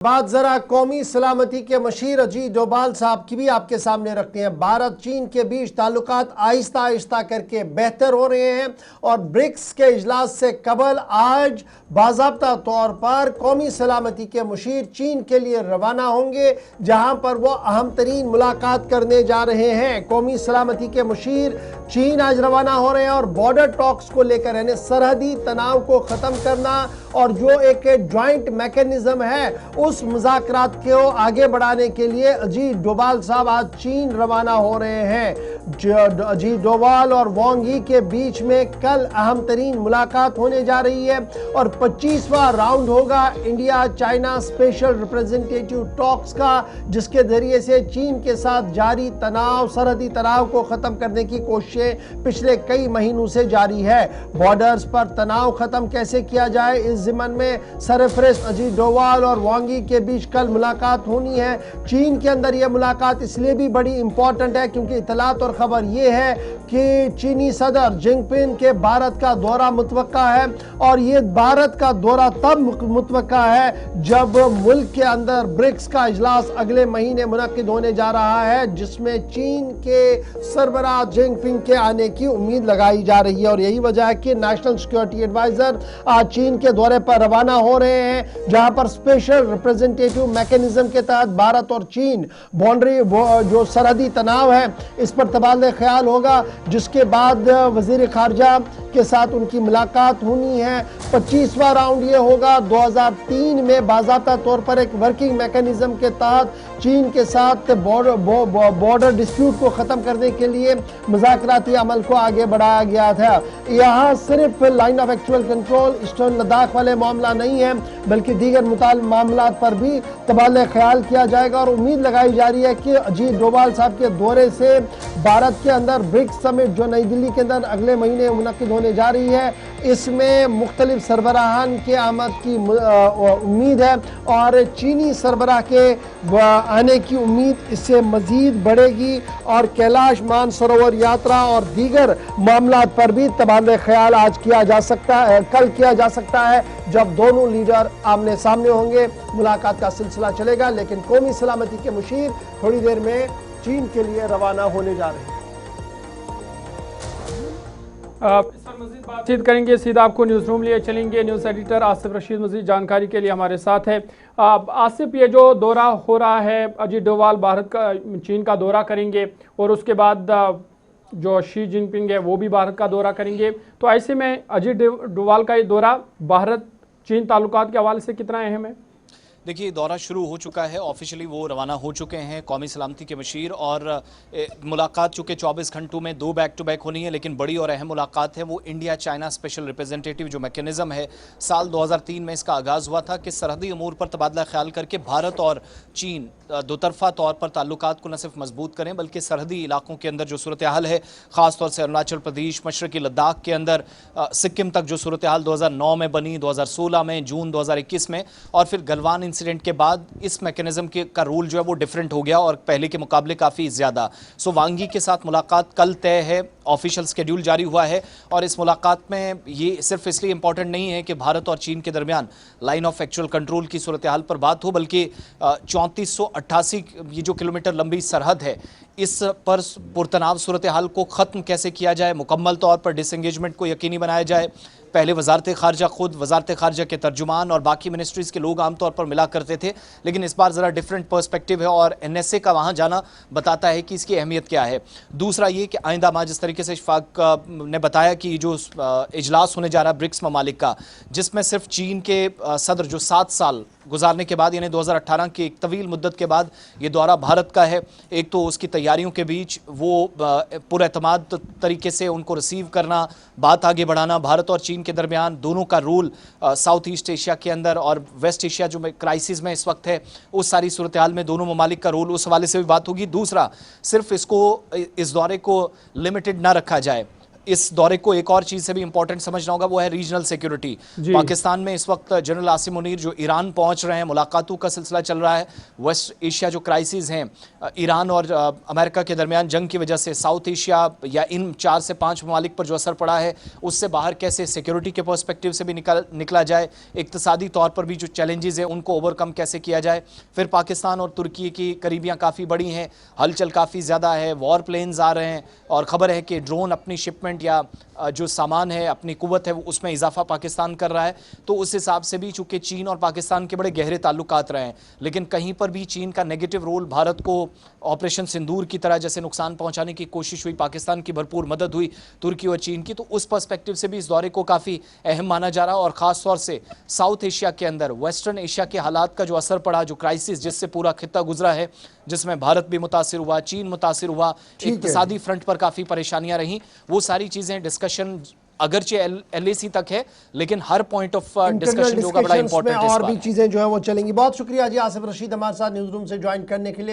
बात जरा कौमी सलामती के मशीर अजीत डोभाल साहब की भी आपके सामने रखते हैं। भारत चीन के बीच ताल्लुकात आहिस्ता आहिस्ता करके बेहतर हो रहे हैं और ब्रिक्स के इजलास से कबल आज बाज़ाब्ता तौर पर कौमी सलामती के मशीर चीन के लिए रवाना होंगे, जहां पर वो अहम तरीन मुलाकात करने जा रहे हैं। कौमी सलामती के मशीर चीन आज रवाना हो रहे हैं और बॉर्डर टॉक्स को लेकर यानी सरहदी तनाव को ख़त्म करना और जो एक ज्वाइंट मैकेनिज्म है उस मुज़ाकरात को आगे बढ़ाने के लिए अजीत डोभाल साहब आज चीन रवाना हो रहे हैं। अजीत डोभाल और वांग यी के बीच में कल अहम तरीन मुलाकात होने जा रही है और 25वां राउंड होगा India China special representative talks का, जिसके जरिए से चीन के साथ जारी तनाव सरहदी तनाव को ख़त्म करने की कोशिशें पिछले कई महीनों से जारी है। बॉर्डर्स पर तनाव ख़त्म कैसे किया जाए, इस ज़िम्मन में सरफरेस्ट अजीत डोभाल और वांग यी के बीच कल मुलाकात होनी है। चीन के अंदर यह मुलाकात इसलिए भी बड़ी इंपॉर्टेंट है क्योंकि इतलात और खबर यह है कि चीनी सदर जिनपिंग के भारत का दौरा मुतवक्का है और ये भारत का दौरा तब मुतवक्का है जब मुल्क के अंदर ब्रिक्स का इजलास अगले महीने मुनक्किद होने जा रहा है, जिसमें चीन के सरबराह जिनपिंग के आने की उम्मीद लगाई जा रही है। और यही वजह है कि नेशनल सिक्योरिटी एडवाइजर आज चीन के दौरे पर रवाना हो रहे हैं, जहां पर स्पेशल रिप्रेजेंटेटिव मैकेनिज्म के तहत भारत और चीन बाउंड्री जो सरहदी तनाव है इस पर तबादला ख्याल होगा, जिसके बाद वजीर खारजा के साथ उनकी मुलाकात होनी है। 25वां राउंड ये होगा। 2003 में बाज़ाब्ता तौर पर एक वर्किंग मैकेनिज्म के तहत चीन के साथ बॉर्डर डिस्प्यूट को ख़त्म करने के लिए मुज़ाकराती अमल को आगे बढ़ाया गया था। यहाँ सिर्फ line of actual control eastern Ladakh वाले मामला नहीं है, बल्कि दीगर मामला पर भी तबादला ख्याल किया जाएगा और उम्मीद लगाई जा रही है कि अजीत डोभाल साहब के दौरे से भारत के अंदर ब्रिक्स समिट जो नई दिल्ली के अंदर अगले महीने मुनक्किद होने जा रही है, इसमें मुख्तलिफ सरबराहान के आमद की उम्मीद है और चीनी सरबराह के आने की उम्मीद इससे मजीद बढ़ेगी और कैलाश मानसरोवर यात्रा और दीगर मामला पर भी तबादला ख्याल आज किया जा सकता है, कल किया जा सकता है, जब दोनों लीडर आमने सामने होंगे। मुलाकात का सिलसिला चलेगा, लेकिन कौमी सलामती के मुशीर थोड़ी देर में चीन के लिए रवाना होने जा रहे हैं। सर मजीद बातचीत करेंगे, सीधा आपको न्यूज़ रूम लिए चलेंगे। न्यूज़ एडिटर आसिफ रशीद मजीद जानकारी के लिए हमारे साथ है। आसिफ, ये जो दौरा हो रहा है, अजीत डोभाल भारत का चीन का दौरा करेंगे और उसके बाद जो शी जिनपिंग है वो भी भारत का दौरा करेंगे, तो ऐसे में अजीत डोभाल का ये दौरा भारत चीन ताल्लुकात के हवाले से कितना अहम है? देखिए, दौरा शुरू हो चुका है, ऑफिशियली वो रवाना हो चुके हैं कौमी सलामती के मशीर और मुलाकात चूँकि 24 घंटों में 2 बैक टू बैक होनी है, लेकिन बड़ी और अहम मुलाकात है वो इंडिया चाइना स्पेशल रिप्रेजेंटेटिव जो मैकेनिज्म है, साल 2003 में इसका आगाज़ हुआ था कि सरहदी अमूर पर तबादला ख्याल करके भारत और चीन दोतरफा तौर पर ताल्लुकात को न सिर्फ मजबूत करें बल्कि सरहदी इलाकों के अंदर जो सूरत हाल है, ख़ास तौर से अरुणाचल प्रदेश, मशरक़ी लद्दाख के अंदर सिक्किम तक जो सूरत हाल 2009 में बनी, 2016 में, जून 2021 में और फिर गलवान इंसिडेंट के बाद इस मैकेनिज्म का रूल जो है वो डिफरेंट हो गया और पहले के मुकाबले काफ़ी ज़्यादा। सो वांग यी के साथ मुलाकात कल तय है, ऑफिशियल स्केड्यूल जारी हुआ है और इस मुलाकात में ये सिर्फ इसलिए इंपॉर्टेंट नहीं है कि भारत और चीन के दरमियान लाइन ऑफ एक्चुअल कंट्रोल की सूरत हाल पर बात हो, बल्कि 3488 ये जो किलोमीटर लंबी सरहद है, इस पर पुरतनाव सूरत हाल को ख़त्म कैसे किया जाए, मुकम्मल तौर पर डिसएंगेजमेंट को यकीनी बनाया जाए। पहले वजारत खारजा खुद, वजारत खारजा के तर्जुमान और बाकी मिनिस्ट्रीज़ के लोग आमतौर पर मिला करते थे, लेकिन इस बार ज़रा डिफरेंट पर्सपेक्टिव है और NSA का वहाँ जाना बताता है कि इसकी अहमियत क्या है। दूसरा ये कि आइंदा माह जिस तरीके से इशफाक ने बताया कि जो इजलास होने जा रहा है ब्रिक्स ममालिक का, जिसमें सिर्फ चीन के सदर जो 7 साल गुजारने के बाद यानी 2018 की एक तवील मुद्दत के बाद ये दौरा भारत का है, एक तो उसकी तैयारियों के बीच वो पुरएतमाद तरीके से उनको रिसीव करना, बात आगे बढ़ाना, भारत और चीन के दरमियान दोनों का रोल साउथ ईस्ट एशिया के अंदर और वेस्ट एशिया जो क्राइसिस में इस वक्त है उस सारी सूरत हाल में दोनों ममालिक का रोल, उस हवाले से भी बात होगी। दूसरा, सिर्फ इस दौरे को लिमिटेड ना रखा जाए, इस दौरे को एक और चीज से भी इंपॉर्टेंट समझना होगा, वो है रीजनल सिक्योरिटी। पाकिस्तान में इस वक्त जनरल आसिम मुनीर जो ईरान पहुंच रहे हैं, मुलाकातों का सिलसिला चल रहा है। वेस्ट एशिया जो क्राइसिस हैं, ईरान और अमेरिका के दरमियान जंग की वजह से साउथ एशिया या इन 4 से 5 ममालिक पर जो असर पड़ा है, उससे बाहर कैसे सिक्योरिटी के पर्सपेक्टिव से भी निकला जाए, इक्तिसादी तौर पर भी जो चैलेंजेस हैं उनको ओवरकम कैसे किया जाए। फिर पाकिस्तान और तुर्की की करीबियां काफ़ी बड़ी हैं, हलचल काफ़ी ज़्यादा है, वॉर प्लेन्स आ रहे हैं और ख़बर है कि ड्रोन अपनी शिपमेंट या जो सामान है, अपनी कुव्वत है, उसमें इजाफा पाकिस्तान कर रहा है। तो उस हिसाब से भी चूंकि चीन और पाकिस्तान के बड़े गहरे ताल्लुकात रहे हैं, लेकिन कहीं पर भी चीन का नेगेटिव रोल, भारत को ऑपरेशन सिंदूर की तरह जैसे नुकसान पहुंचाने की कोशिश हुई, पाकिस्तान की भरपूर मदद हुई तुर्की और चीन की, तो उस पर्सपेक्टिव से भी इस दौरे को काफ़ी अहम माना जा रहा है। और ख़ास तौर से साउथ एशिया के अंदर वेस्टर्न एशिया के हालात का जो असर पड़ा, जो क्राइसिस जिससे पूरा खित्ता गुजरा है, जिसमें भारत भी मुतासिर हुआ, चीन मुतासिर हुआ, इक्तिसादी फ्रंट पर काफ़ी परेशानियां रहीं, वो सारी चीज़ें डिस्कशन अगरचे LAC तक है, लेकिन हर पॉइंट ऑफ डिस्कशन जो का बड़ा इंपॉर्टेंट है। और भी चीजें जो है वो चलेंगी। बहुत शुक्रिया जी आसिफ रशीद हमारे साथ न्यूज़ रूम से ज्वाइन करने के लिए।